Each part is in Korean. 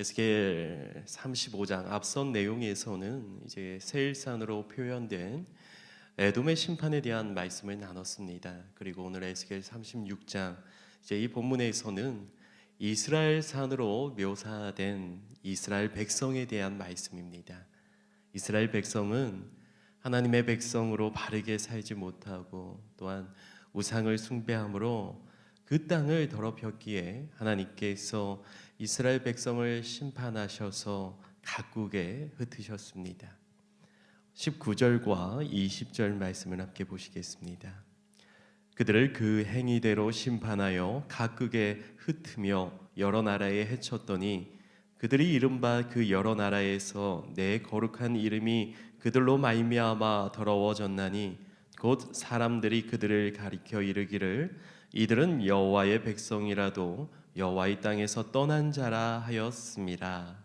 에스겔 35장 앞선 내용에서는 이제 세일산으로 표현된 에돔의 심판에 대한 말씀을 나눴습니다. 그리고 오늘 에스겔 36장 이제 이 본문에서는 이스라엘 산으로 묘사된 이스라엘 백성에 대한 말씀입니다. 이스라엘 백성은 하나님의 백성으로 바르게 살지 못하고 또한 우상을 숭배함으로 그 땅을 더럽혔기에 하나님께서 이스라엘 백성을 심판하셔서 각국에 흩으셨습니다. 19절과 20절 말씀을 함께 보시겠습니다. 그들을 그 행위대로 심판하여 각국에 흩으며 여러 나라에 해쳤더니 그들이 이른바 그 여러 나라에서 내 거룩한 이름이 그들로 말미암아 더러워졌나니 곧 사람들이 그들을 가리켜 이르기를 이들은 여호와의 백성이라도 여호와의 땅에서 떠난 자라 하였습니다.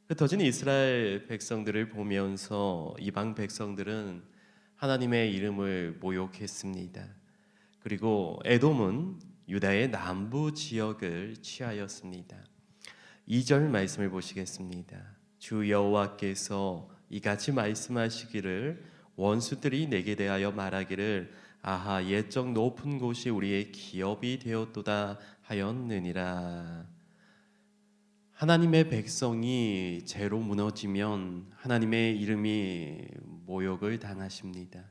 흩어진 이스라엘 백성들을 보면서 이방 백성들은 하나님의 이름을 모욕했습니다. 그리고 에돔은 유다의 남부 지역을 취하였습니다. 2절 말씀을 보시겠습니다. 주 여호와께서 이같이 말씀하시기를 원수들이 내게 대하여 말하기를 아하 옛적 높은 곳이 우리의 기업이 되었도다 하였느니라. 하나님의 백성이 죄로 무너지면 하나님의 이름이 모욕을 당하십니다.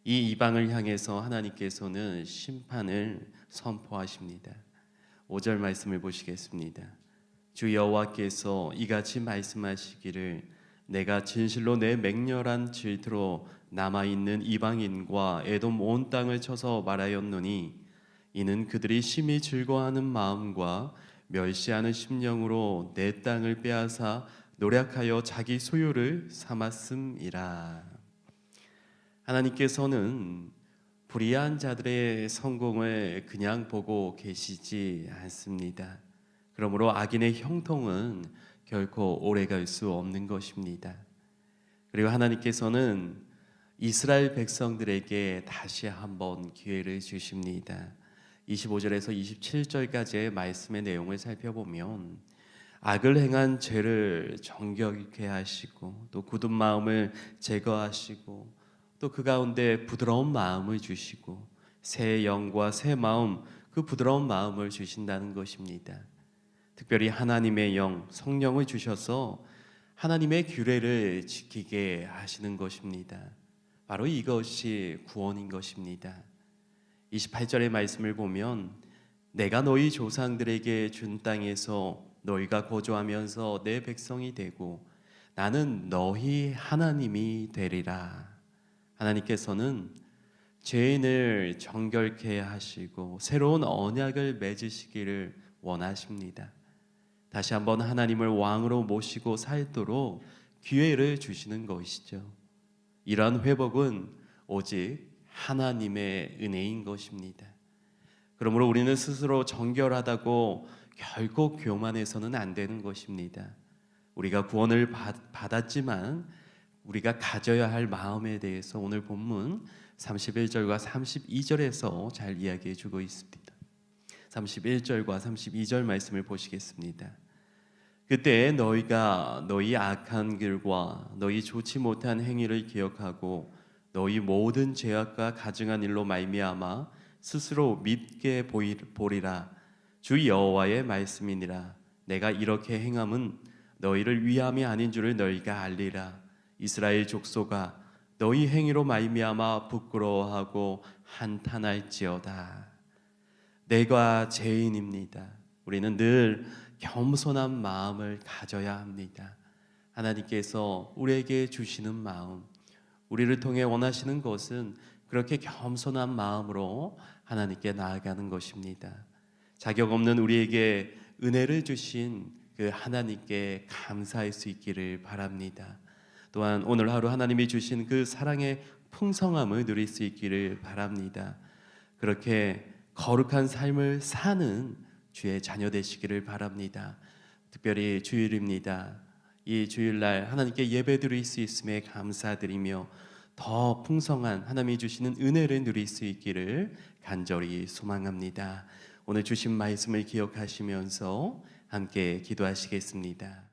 이 이방을 향해서 하나님께서는 심판을 선포하십니다. 5절 말씀을 보시겠습니다. 주 여호와께서 이같이 말씀하시기를 내가 진실로 내 맹렬한 질투로 남아있는 이방인과 에돔 온 땅을 쳐서 말하였노니 이는 그들이 심히 즐거워하는 마음과 멸시하는 심령으로 내 땅을 빼앗아 노력하여 자기 소유를 삼았음이라. 하나님께서는 불의한 자들의 성공을 그냥 보고 계시지 않습니다. 그러므로 악인의 형통은 결코 오래갈 수 없는 것입니다. 그리고 하나님께서는 이스라엘 백성들에게 다시 한번 기회를 주십니다. 25절에서 27절까지의 말씀의 내용을 살펴보면 악을 행한 죄를 정결케 하시고 또 굳은 마음을 제거하시고 또 그 가운데 부드러운 마음을 주시고 새 영과 새 마음, 그 부드러운 마음을 주신다는 것입니다. 특별히 하나님의 영, 성령을 주셔서 하나님의 규례를 지키게 하시는 것입니다. 바로 이것이 구원인 것입니다. 28절의 말씀을 보면 내가 너희 조상들에게 준 땅에서 너희가 거주하면서 내 백성이 되고 나는 너희 하나님이 되리라. 하나님께서는 죄인을 정결케 하시고 새로운 언약을 맺으시기를 원하십니다. 다시 한번 하나님을 왕으로 모시고 살도록 기회를 주시는 것이죠. 이러한 회복은 오직 하나님의 은혜인 것입니다. 그러므로 우리는 스스로 정결하다고 결코 교만해서는 안 되는 것입니다. 우리가 구원을 받았지만 우리가 가져야 할 마음에 대해서 오늘 본문 31절과 32절에서 잘 이야기해 주고 있습니다. 31절과 32절 말씀을 보시겠습니다. 그때 너희가 너희 악한 길과 너희 좋지 못한 행위를 기억하고 너희 모든 죄악과 가증한 일로 말미암아 스스로 믿게 보리라. 주 여호와의 말씀이니라. 내가 이렇게 행함은 너희를 위함이 아닌 줄을 너희가 알리라. 이스라엘 족속아 너희 행위로 말미암아 부끄러워하고 한탄할지어다. 내가 죄인입니다. 우리는 늘 겸손한 마음을 가져야 합니다. 하나님께서 우리에게 주시는 마음, 우리를 통해 원하시는 것은 그렇게 겸손한 마음으로 하나님께 나아가는 것입니다. 자격 없는 우리에게 은혜를 주신 그 하나님께 감사할 수 있기를 바랍니다. 또한 오늘 하루 하나님이 주신 그 사랑의 풍성함을 누릴 수 있기를 바랍니다. 그렇게 거룩한 삶을 사는 주의 자녀 되시기를 바랍니다. 특별히 주일입니다. 이 주일날 하나님께 예배 드릴 수 있음에 감사드리며 더 풍성한 하나님이 주시는 은혜를 누릴 수 있기를 간절히 소망합니다. 오늘 주신 말씀을 기억하시면서 함께 기도하시겠습니다.